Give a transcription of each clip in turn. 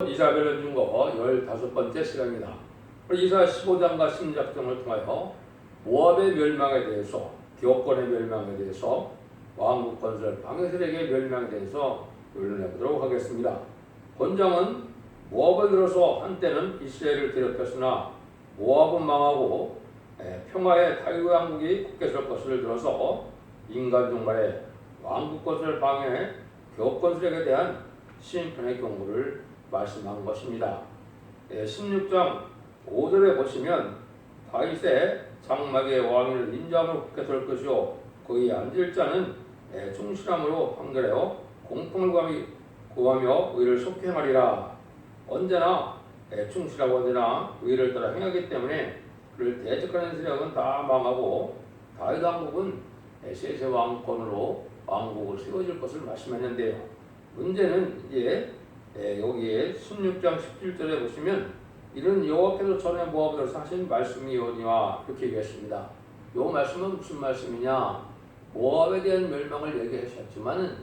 이사벨을 준 거 15번째 시간입니다. 이사 15장과 16장을 통하여 모압의 멸망에 대해서, 기업권의 멸망에 대해서, 왕국 건설 방해ser에게 멸망에 대해서 논론해 보도록 하겠습니다. 본장은 모압을 들어서 한때는 이스라엘을 괴롭혔으나 모압은 망하고 평화의 다윗 왕국이 굳게 설 것을 들어서 인간 종말의 왕국 건설 방해, 기업 건설에 대한 심판의 경고를 말씀한 것입니다. 16장 5절에 보시면 다윗의 장막의 왕위를 인자함으로 굳게 설 것이요 거기에 앉을 자는 충실함으로 판결하여 공평을 구하며 의를 속히 행하리라. 언제나 충실하고 언제나 의를 따라 행하기 때문에 그를 대적하는 세력은 다 망하고 다윗 왕국은 세세 왕권으로 왕국을 세워질 것을 말씀했는데요. 문제는 이제 여기에 16장 17절에 보시면 이런 여호와께서 전에 모압에서 하신 말씀이오니와 이렇게 얘기했습니다. 이 말씀은 무슨 말씀이냐? 모압에 대한 멸망을 얘기하셨지만은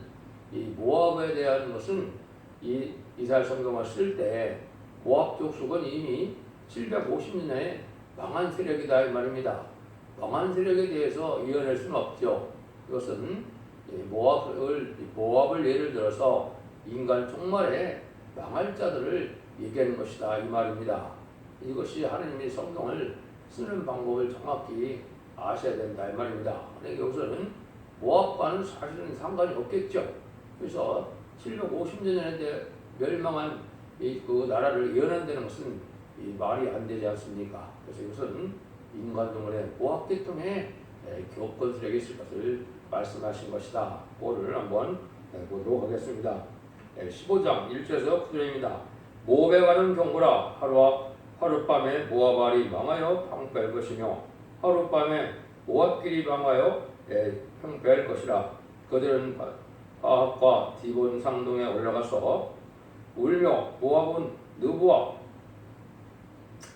이 모압에 대한 것은 이 이스라엘 성경을 쓸 때 모압 족속은 이미 750년에 망한 세력이다 이 말입니다. 망한 세력에 대해서 이어낼 수는 없죠. 이것은 모압을 예를 들어서 인간 종말에 망할 자들을 얘기하는 것이다 이 말입니다. 이것이 하나님이 성경을 쓰는 방법을 정확히 아셔야 된다 이 말입니다. 그러니까 여기서는 모압과는 사실은 상관이 없겠죠. 그래서 750년에 멸망한 그 나라를 예언한다는 것은 말이 안 되지 않습니까? 그래서 이것은 인간 종말에 모압 계통에 기업 건설에 있을 것을 말씀하신 것이다. 그거를 한번 보도록 하겠습니다. 15장 1절에서 9절입니다. 모압에 가는 경고라. 하룻밤에 모압알이 망하여 황폐할 것이며 하룻밤에 모압길이 망하여 황폐할 것이라. 그들은 바학과 디본 상동에 올라가서 울며 모압은 느보와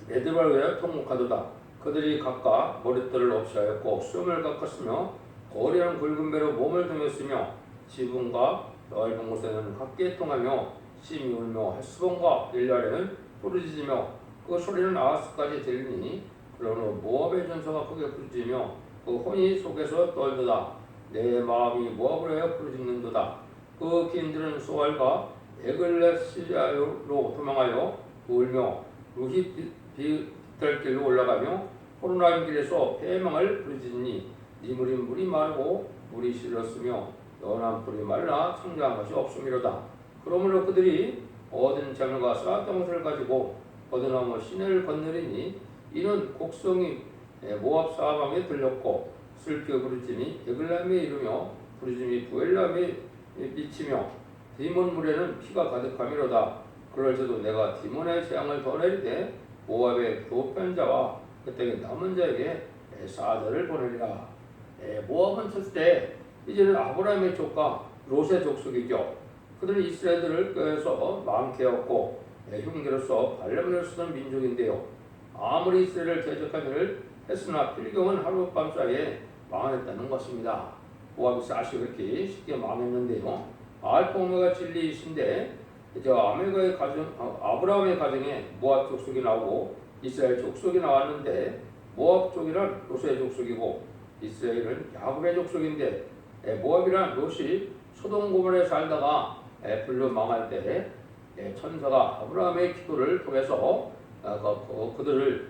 메드발에 통곡하도다. 그들이 각각 머리털을 없이하였고 수염을 깎았으며 거리한 굵은 배로 몸을 등였으며 지붕과 넓은 곳에는 각기 통하며 심히 울며 헬스본과 일날에는 부르짖으며 그 소리는 아하스까지 들리니 그러므로 모압의 전사가 크게 부르짖으며 그 혼이 속에서 떨도다. 내 마음이 모압을 하여 부르짖는도다. 그 기인들은 소알과 에글레시아로 도망하여 울며 루히 비탈길로 올라가며 호로나임 길에서 패망을 부르짖으니 니물인 물이 마르고 물이 실었으며 연한 풀이 말라 청량한 것이 없음이로다. 그러므로 그들이 얻은 재물과 쌓았던 것을 가지고 거드나무 시내를 건너리니 이는 곡성이 모압 사방에 들렸고 슬피 부르짖음이 에글람에 이르며 부르짖음이 부엘람에 미치며 디몬 물에는 피가 가득함이로다. 그럴지도 내가 디몬의 재앙을 더 내리되 모압의 교편 자와 그때 남은 자에게 사자를 보내리라. 모압은 쳤을 때 이제는 아브라함의 족과 롯의 족속이죠. 그들은 이스라엘들을 꾀해서 많게 얻고 흉계로서 발령을 쓰던 민족인데요. 아무리 이스라엘을 대적한 일을 했으나 필경은 하룻밤 사이에 망했다는 것입니다. 모압이 사실 그렇게 쉽게 망했는데요. 알파 오메가 진리이신데 아브라함의 가정에 모압 족속이 나오고 이스라엘 족속이 나왔는데 모압 족이란 롯의 족속이고 이스라엘은 야곱의 족속인데 모압이란 롯이 소돔 고모라에 살다가 불로 망할 때 천사가 아브라함의 기도를 통해서 그들을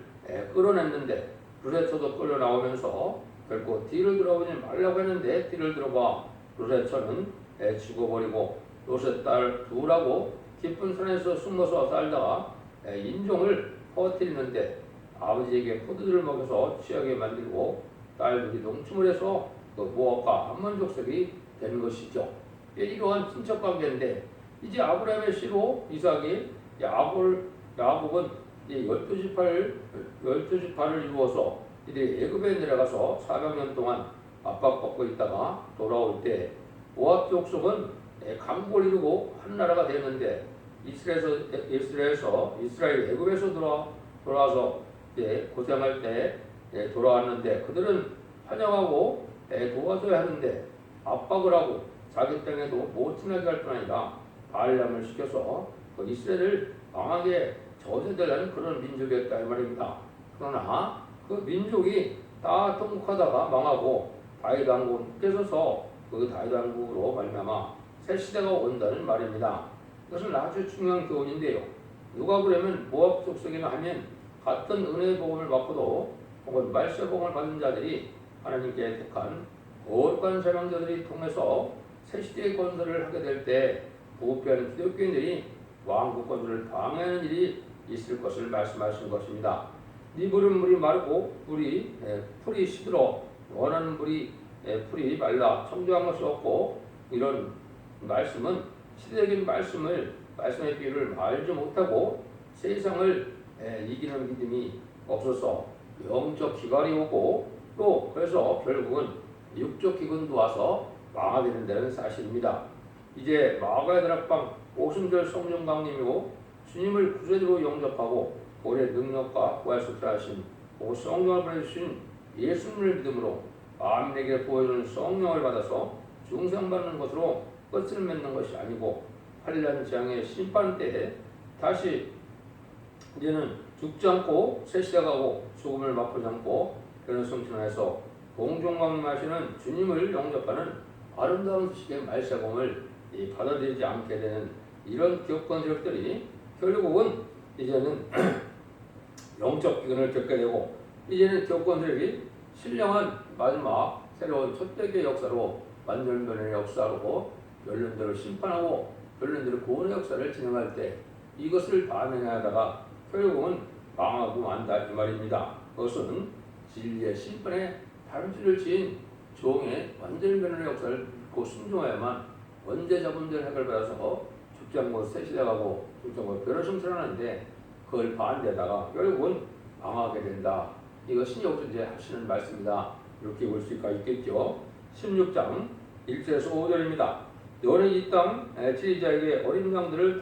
끌어냈는데 롯의 처도 끌려 나오면서 결국 뒤를 돌아보지 말라고 했는데 뒤를 들어봐 롯의 처는 죽어버리고 롯의 딸 둘하고 깊은 산에서 숨어서 살다가 인종을 퍼뜨리는데 아버지에게 포도주를 먹여서 취하게 만들고 딸들이 동침을 해서 그 모압과 암몬 족속이 된 것이죠. 이러한 친척 관계인데 이제 아브라함의 씨로 이삭이 야곱은 12지파를 이루어서 이들이 애굽에 내려가서 400년 동안 압박받고 있다가 돌아올 때 모압 족속은 강국을 이루고 한 나라가 되었는데 이스라엘 애굽에서 돌아와서 고생할 때 돌아왔는데 그들은 환영하고 도와줘야 하는데 압박을 하고 자기 땅에도 못 지나게 할 뿐 아니라 반람을 시켜서 그 이스라엘을 망하게 저지되는 그런 민족이었다 이 말입니다. 그러나 그 민족이 다 통곡하다가 망하고 다윗 왕국은 깨져서 그 다윗 왕국으로 말미암아 새 시대가 온다는 말입니다. 이것은 아주 중요한 교훈인데요. 누가 그러면 모압 족속이나 하면 같은 은혜의 복음을 받고도 혹은 말세 복음을 받은 자들이 하나님께 택한 거룩한 사명자들이 통해서 새 시대의 건설을 하게 될 때 부패하는 기독교인들이 왕국 건설을 방해하는 일이 있을 것을 말씀하신 것입니다. 니부른 물이 마르고 풀이 시들어 원하는 풀이 말라 청조한 것이 없고 이런 말씀은 시대적인 말씀의 비유를 알지 못하고 세상을 이기는 믿음이 없어서 영적 기갈이 오고 또 그래서 결국은 육적 기근도 와서 망하게 된다는 사실입니다. 이제 마가의 다락방 오순절 성령 강림이고 주님을 구세주로 영접하고 올해 능력과 부활속죄하신 성령을 보내주신 예수님을 믿음으로 만민에게 부어주는 성령을 받아서 중생받는 것으로 끝을 맺는 것이 아니고 환란 재앙의 심판 때에 다시 이제는 죽지 않고 새 시대가 오고 죽음을 맛보지 않고 그런 성취하여서 공중강림하시는 주님을 영접하는 아름다운 소식의 말세공을 받아들이지 않게 되는 이런 기업권 세력들이 결국은 이제는 영적 기근을 겪게 되고 이제는 기업권 세력이 신령한 마지막 새로운 첫대기의 역사로 완전변의 역사로 변론대로 심판하고 변론대로 구원의 역사를 진행할 때 이것을 반응하다가 결국은 망하고 만다 이 말입니다. 그것은 진리의 심판에 다름질을 지은 종의 완전변의 역사를 믿고 순종해야만 원죄 자본들 핵을 받아서 죽지 않고 새 시대 가고 죽지 않고 변화 성찰하는데 그걸 반대하다가 결국은 망하게 된다. 이것이 여기서 이제 하시는 말씀이다. 이렇게 볼 수가 있겠죠. 16장 1절에서 5절입니다. 너는 이 땅 지리자에게 어린 양들을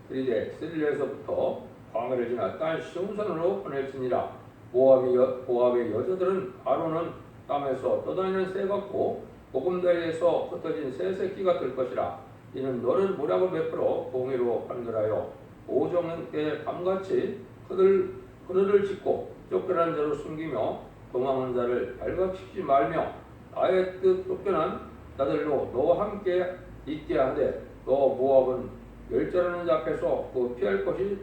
드리되 스릴에서부터 광야를 지나 땅 시온산으로 보낼지니라. 모압의 여자들은 아론은 땅에서 떠다니는 새 같고 보금다리에서 흩어진 새 새끼가 될 것이라. 이는 너는 모략을 베풀어 공의로 판결하여 오정은 때 밤같이 그늘을 짓고 쫓겨난 자로 숨기며 도망한 자를 발각시키지 말며 나의 뜻 쫓겨난 자들로 너와 함께 있게 하되 너 모압은 멸절하는 자 앞에서 그 피할 것이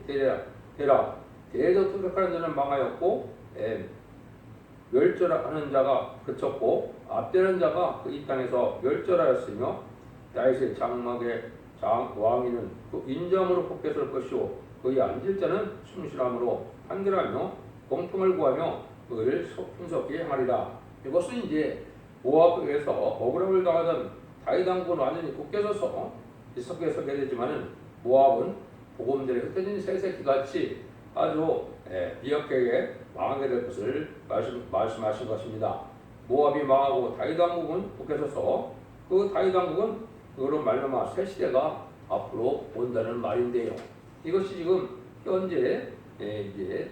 되라. 대저 투격하는 자는 망하였고 멸절하는 자가 그쳤고 앞대는 자가 이 땅에서 멸절하였으며 다윗의 장막의 왕위는 그 인정으로 뽑혀설 것이요 그의 앉을 자는 충실함으로 판결하며 공평을 구하며 그를 풍속히 행하리라. 이것은 이제 모압에서 억울함을 당하던 다윗 왕국은 완전히 굳게서서 이석에 서게 되지만은 모압은 복음들이 흩어진 새새끼같이 아주 미약하게 망하게 될 것을 말씀하신 것입니다. 모압이 망하고 다윗 왕국은 굳게서서 그 다윗 왕국은 그로 말미암아 새 시대가 앞으로 온다는 말인데요. 이것이 지금 현재 이제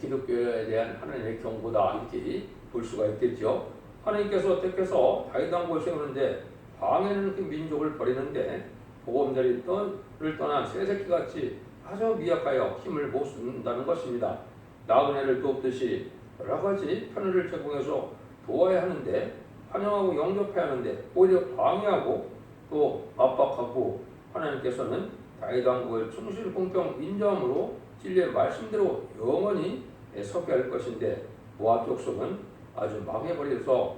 기독교에 대한 하나님의 경고다 이렇게 볼 수가 있겠죠. 하나님께서 택해서 다윗 왕국을 세우는데 방해하는 그 민족을 버리는데 복음자를 떠난 새새끼같이 아주 미약하여 힘을 못 쓴다는 것입니다. 나그네를 돕듯이 여러 가지 편의를 제공해서 도와야 하는데 환영하고 영접해야 하는데 오히려 방해하고 또 압박하고 하나님께서는 다윗 왕국을 충실 공평 인정함으로 진리의 말씀대로 영원히 서게 할 것인데 모압 족속은 아주 망해버려서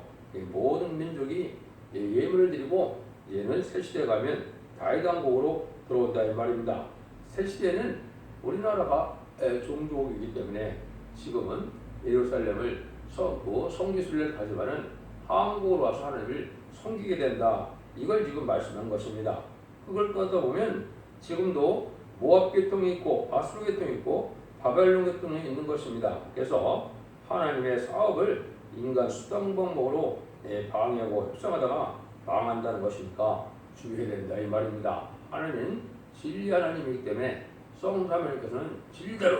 모든 민족이 예물을 드리고 얘는 새 시대에 가면 다윗 왕국으로 들어온다 이 말입니다. 새 시대는 우리나라가 종족이기 때문에 지금은 예루살렘을 성지순례를 가지만은 한국으로 와서 하나님을 섬기게 된다. 이걸 지금 말씀한 것입니다. 그걸 떠다 보면 지금도 모압 계통이 있고 아수르 계통이 있고 바벨론 계통이 있는 것입니다. 그래서 하나님의 사업을 인간 수단방법으로 방해하고 협상하다가 망한다는 것이니까 주의해야 된다 이 말입니다. 하나님은 진리 하나님이기 때문에 성삼위님께서는 진리대로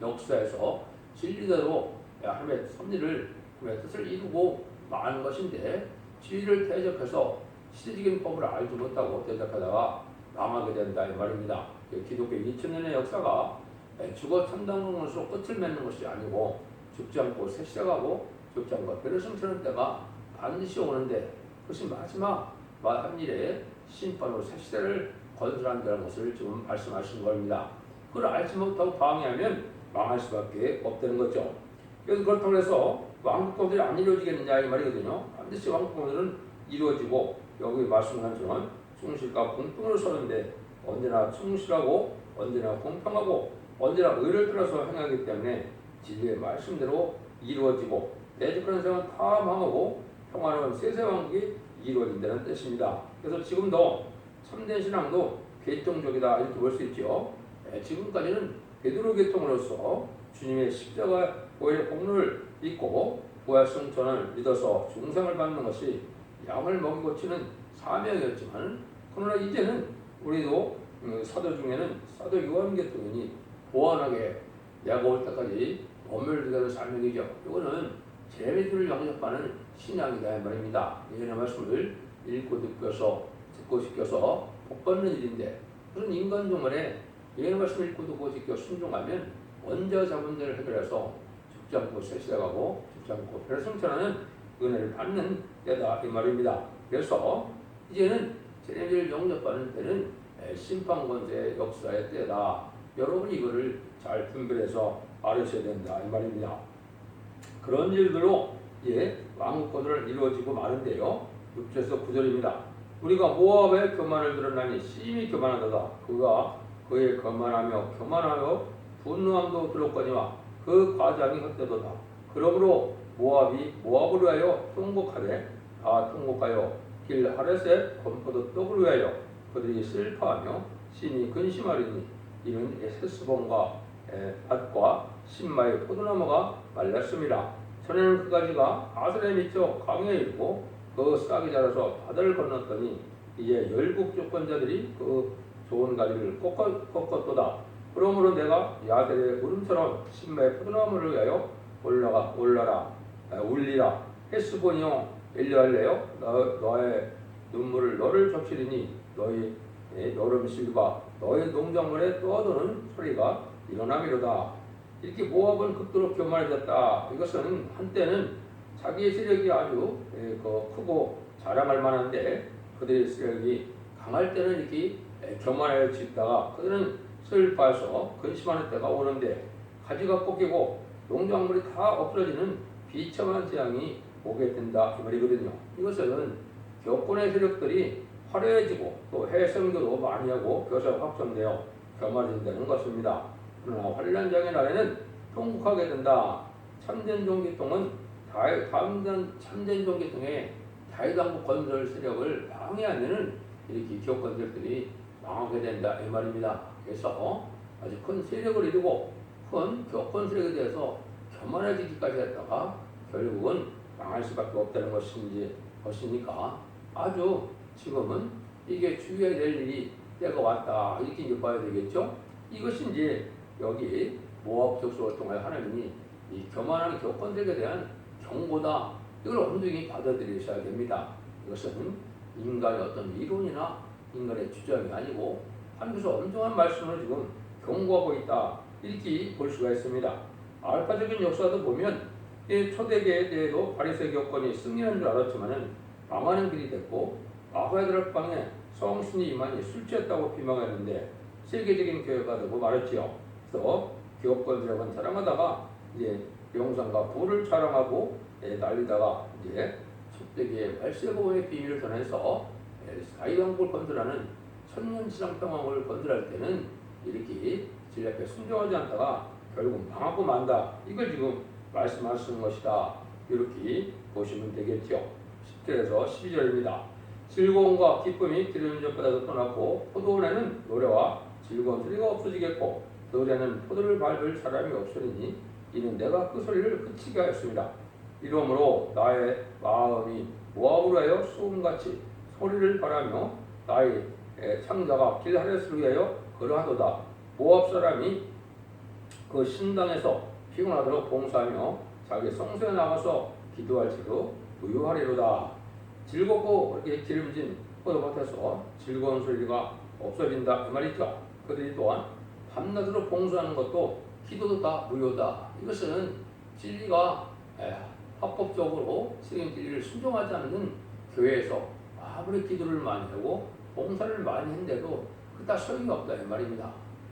역사에서 진리대로 하나님의 섭리를 하나님의 뜻을 이루고 많은 것인데 진리를 대적해서 시대적인 법을 알지 못하고 대적하다가 망하게 된다 이 말입니다. 기독교 2000년의 역사가 죽어 천당하는 것으로 끝을 맺는 것이 아니고 죽지 않고 새 시작하고 죽지 않고 배를 승천하는 때가 반드시 오는데 그것이 마지막 한 일에 심판으로 새 시대를 건설한다는 것을 지금 말씀하시는 겁니다. 그걸 알지 못하고 방해하면 망할 수밖에 없다는 거죠. 그래서 그렇다고 해서 왕국권들이 안 이루어지겠느냐 이 말이거든요. 반드시 왕국권들은 이루어지고 여기 말씀한 것처럼 충실과 공평으로 서는데 언제나 충실하고 언제나 공평하고 언제나 의를 따라서 행하기 때문에 진리의 말씀대로 이루어지고 대적하는 세상은 다 망하고 평화로운 세세왕국이 이루어진다는 뜻입니다. 그래서 지금도 참된 신앙도 개통적이다 이렇게 볼 수 있죠. 지금까지는 베드로 계통으로서 주님의 십자가의 공로를 믿고 부활 승천을 믿어서 중생을 받는 것이 양을 먹이고 치는 사명이었지만 그러나 이제는 우리도 사도 중에는 사도 요한 계통이니 보완하게 내가 올 때까지 머물게 되는 사명이죠. 이거는 제자들을 영접하는 신앙이다 이 말입니다. 예전의 말씀을 읽고 듣고 지켜서 복 받는 일인데 그런 인간 종말에 예전의 말씀을 읽고 듣고 지켜 순종하면 원자 자문제를 해결해서 죽지 않고 새 시작하고 죽지 않고 배를 승천하는 은혜를 받는 때다 이 말입니다. 그래서 이제는 제자들을 영접하는 때는 심판권세의 역사의 때다. 여러분이 이거를 잘 분별해서 알으셔야 된다 이 말입니다. 그런 일들로 왕국권을 이루어지고 마는데요. 6절에서 9절입니다. 우리가 모압의 교만을 드러나니 심히 교만하도다. 그가 그의 교만하며 분노함도 들었거니와 그 과장이 헛되도다. 그러므로 모압을 위하여 통곡하되 다 통곡하여 길 하레셋 건포도 떡을 위하여 그들이 슬퍼하며 심히 근심하리니 이는 헤스본과 밭과 신마의 포도나무가 말랐습니다. 전에는 그 가지가 아스레 밑쪽 강에 있고 그 싹이 자라서 바다를 건넜더니 이제 열국 주권자들이 그 좋은 가지를 꺾었도다. 그러므로 내가 야들의 울음처럼 신마의 포도나무를 위하여 올라라 울리라. 헤스본이여 엘리할레여 너의 눈물을 너를 적시리니 너희 여름실과 너희 농작물에 떠도는 소리가 일어나미로다. 이렇게 모압은 극도로 교만해졌다. 이것은 한때는 자기의 세력이 아주 크고 자랑할 만한데 그들의 세력이 강할 때는 이렇게 교만해지다가 그들은 슬퍼해서 근심하는 때가 오는데 가지가 꺾이고 농작물이 다 없어지는 비참한 재앙이 오게 된다 이 말이거든요. 이것은 교권의 세력들이 화려해지고 또 해성도도 많이 하고 교사가 확정되어 교만해진다는 것입니다. 그러나 환란장의 날에는 통곡하게 된다. 참된 종기통은 참된 종기통에 다윗왕국 건설 세력을 방해하면은 이렇게 교권들이 망하게 된다 이 말입니다. 그래서 아주 큰 세력을 이루고 큰 교권 세력에 대해서 교만해지기까지 했다가 결국은 망할 수밖에 없다는 것이니까 아주 지금은 이게 주의해야 될 일이 때가 왔다 이렇게 이제 봐야 되겠죠. 이것이 이제 여기 모압 족속을 통하여 하나님이 이 교만한 교권들에 대한 경고다. 이걸 엄중히 받아들이셔야 됩니다. 이것은 인간의 어떤 이론이나 인간의 주장이 아니고 하나님께서 엄중한 말씀을 지금 경고하고 있다. 이렇게 볼 수가 있습니다. 알파적인 역사도 보면 초대계에 대해도 바리새 교권이 승리한 줄 알았지만은 망하는 길이 됐고 아바야드락 방에 성신이 임하니 술 취했다고 비방했는데 세계적인 교회가 되고 말했지요. 그래서 교권이라고는 자랑하다가 이제 영상과 부를 자랑하고 날리다가 이제 초대계의 말세보의 비밀을 전해서 다윗왕국을 건설하는 천년지상평왕을 건설할 때는 이렇게 진리 앞에 순종하지 않다가 결국 망하고 만다. 이걸 지금 말씀하시는 것이다. 이렇게 보시면 되겠죠. 10절에서 12절입니다. 즐거움과 기쁨이 기름 젖보다도 떠났고 포도원에는 노래와 즐거운 소리가 없어지겠고 노래는 포도를 밟을 사람이 없으리니 이는 내가 그 소리를 그치게 하였습니다. 이러므로 나의 마음이 모압으로 하여 수음같이 소리를 바라며 나의 창자가 길 하레스를 위하여 걸어하도다. 모압 사람이 그 신당에서 피곤하도록 봉사하며 자기 성소에 나가서 기도할지도 무효하리로다. 즐겁고 이렇게 기름진 포도밭에서 즐거운 소리가 없어진다 그 말이죠. 그들이 또한 밤낮으로 봉사하는 것도 기도도 다 무효다. 이것은 진리가 합법적으로 세상 진리를 순종하지 않는 교회에서 아무리 기도를 많이 하고 봉사를 많이 했는데도 그다 소용이 없다 이 말입니다.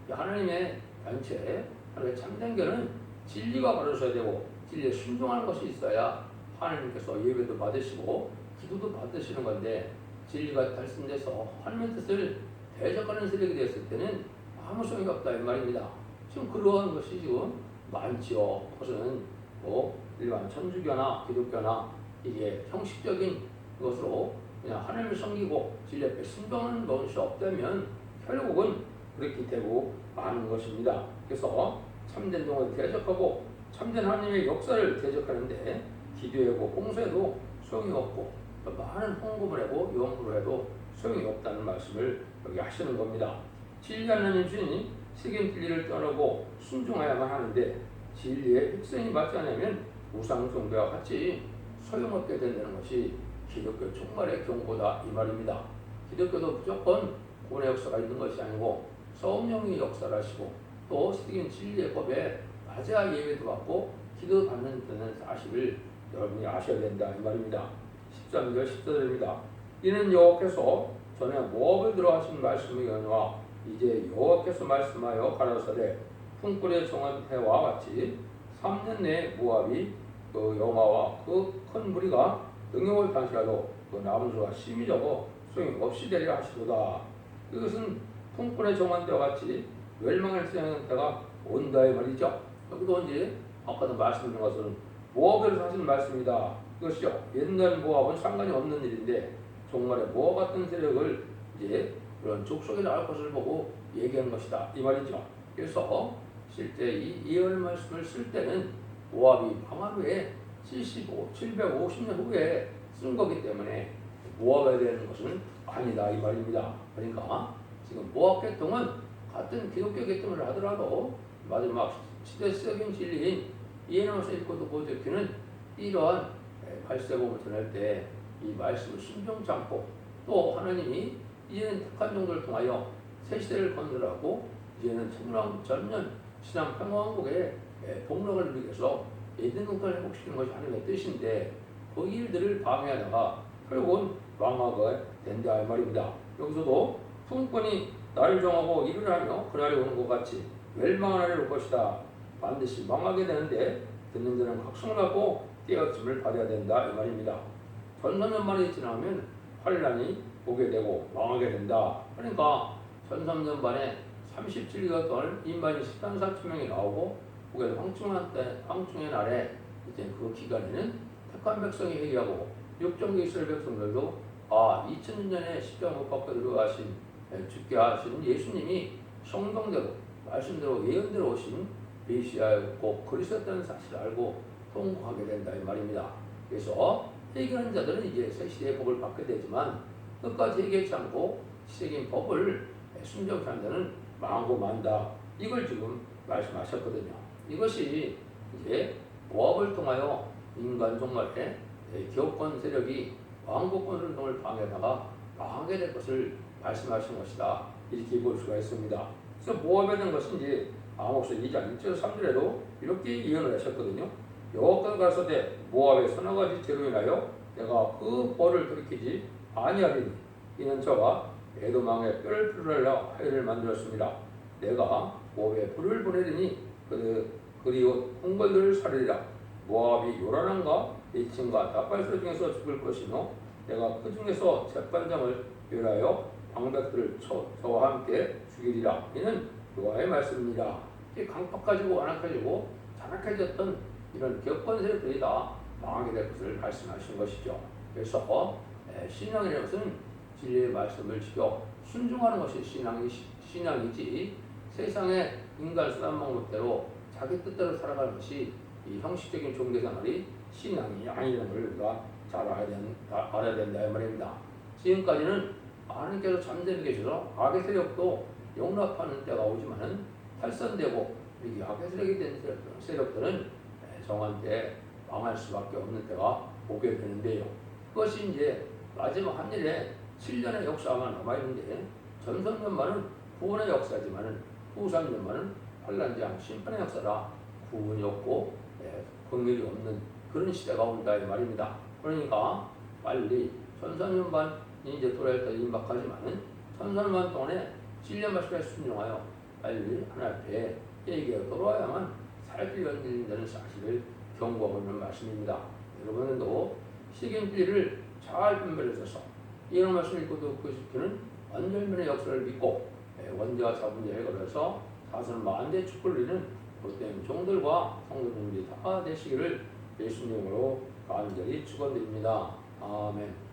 하나님의 단체, 하나님의 참된 교회는 진리가 바르셔야 되고 진리에 순종하는 것이 있어야 하나님께서 예배도 받으시고 기도도 받으시는 건데, 진리가 달성돼서 하나님의 뜻을 대적하는 세력이 됐을 때는 아무 소용이 없다 이 말입니다. 지금 그러한 것이 지금 많지요. 그것은 뭐 일반 천주교나 기독교나 이게 형식적인 것으로 그냥 하나님을 섬기고 진리 앞에 순종하는 것이 없다면 결국은 그렇게 되고 마는 것입니다. 그래서 참된 종을 대적하고 참된 하나님의 역사를 대적하는데 기도하고 봉사해도 소용이 없고 또 많은 헌금을 하고 연구를 해도 소용이 없다는 말씀을 여기 하시는 겁니다. 진리 하나님 주님 세겜 진리를 떠나고 순종해야만 하는데 진리의 핵심이 맞지 않으면 우상 숭배와 같이 소용없게 된다는 것이 기독교 종말의 경고다 이 말입니다. 기독교도 무조건 구원의 역사가 있는 것이 아니고 성령이 역사를 하시고 또 세겜 진리의 법에 맞아야 예배도 받고 기도 받는 사실을 여러분이 아셔야 된다 이 말입니다. 13절 14절입니다. 이는 여호와께서 전에 모압을 들어하신 말씀이 연와 이제 여호와께서 말씀하여 가라사대 품꾼의 정한 해와 같이 3년 내에 모압이 그 영화와 그 큰 무리가 능욕을 당시라도 그 남은 수가 심히 적어 소용 없이 되리라 하시도다. 이것은 품꾼의 정한 때와 같이 멸망을 시작하는 때가 온다 이 말이죠. 여기도 이제 아까도 말씀드린 것은 모압에서 하신 말씀이다. 이것이요 옛날 모압은 상관이 없는 일인데 정말의 모압 같은 세력을 이제 그런 족속에 나올 것을 보고 얘기한 것이다 이 말이죠. 그래서 실제 이 예언의 말씀을 쓸 때는 모압이 망한 후에 750년 후에 쓴 거기 때문에 모압에 대한 것은 아니다 이 말입니다. 그러니까 지금 모압 계통은 같은 기독교 계통을 하더라도 마지막 시대적인 진리인 이해나무서 읽고도 보여주기는 이러한 발세복을 전할 때 이 말씀을 순종치 않고 또 하나님이 이제는 택한 종들을 통하여 새 시대를 건설하고 이제는 전면 신앙 평화왕국의 복락을 누리기 위해서 에덴 동산을 회복시키는 것이 하나님의 뜻인데 그 일들을 방해하다가 결국은 망하게 된다 이 말입니다. 여기서도 품꾼이 나를 정하고 일을 하며 그날이 오는 것 같이 멸망한 날이 올 것이다. 반드시 망하게 되는데 듣는 자는 각성을 갖고 깨어짐을 받아야 된다 이 말입니다. 전선년만이 지나면 환란이 오게 되고 망하게 된다. 그러니까 전선년 만에 37개월 동안 인반이 14,000명이 나오고 그게 황충의 날에 이제 그 기간에는 택한 백성이 회개하고 육정계 이스라엘 백성들도 2000년에 십자가 못 박혀 들어가신 죽게 하신 예수님이 성경대로 말씀대로 예언대로 오신 메시아였고 그리스도였다는 사실을 알고 통곡하게 된다 이 말입니다. 그래서 회개하는 자들은 이제 새 시대의 복을 받게 되지만 끝까지 회개하지 않고 시대적인 법을 순종하는 자는 망하고 만다. 이걸 지금 말씀하셨거든요. 이것이 이제 모압을 통하여 인간 종말에 기업권 세력이 왕국권 운동을 방해하다가 망하게 될 것을 말씀하신 것이다. 이렇게 볼 수가 있습니다. 그래서 모압에 대한 것은 이제 아모스 2장 1절 3절에도 이렇게 예언을 하셨거든요. 여호와께서 가라사대 모압의 서너 가지 죄로 인하여 내가 그 벌을 돌이키지 아니하리니 이는 저가 에돔왕의 뼈를 풀으려 하여를 만들었습니다. 내가 모압에 불을 보내리니 그리고 홍벌들을 살리리라. 모압이 요란함과 미친과 나팔소리 중에서 죽을 것이며 내가 그 중에서 재판장을 멸하여 방백들을 저와 함께 죽이리라. 이는 여호와의 말씀입니다. 강팍해지고 완악해지고 잔악해졌던 이런 격권 세력들이 다 망하게 될 것을 말씀하신 것이죠. 그래서 신앙이라는 것은 진리의 말씀을 지켜 순종하는 것이 신앙이지 세상의 인간 수단 방법대로 자기 뜻대로 살아가는 것이 이 형식적인 종교 생활이 신앙이 아니라는 걸 우리가 잘 알아야 된다 이 말입니다. 지금까지는 하나님께서 잠잠히 계셔서 악의 세력도 용납하는 때가 오지만은 탈선되고 이게 악의 세력이 된 세력들은 정한 때 망할 수밖에 없는 때가 오게 되는데요. 그것이 이제 마지막 한일에 7년의 역사가 남아있는데 전선년만은 구원의 역사지만은 후삼년만은 환란장 심판의 역사라 구원이 없고 긍휼이 없는 그런 시대가 온다 이 말입니다. 그러니까 빨리 천사년반이 이제 돌아올 때 임박하지만은 천사년반 동안에 진리의 말씀에 순종하여 빨리 하나님 앞에 얘기가 돌아와야만 살 길이 열린다는 사실을 경고하고 있는 말씀입니다. 여러분도 시경길을 잘 분별해서 이런 말씀을 읽고 듣고 싶기는 완전면의 역사를 믿고 원대와 자분자에 걸어서 사선 만대 축복을 이루는 못된 종들과 성도님들이 다 되시기를 예수님으로 간절히 축원드립니다. 아멘.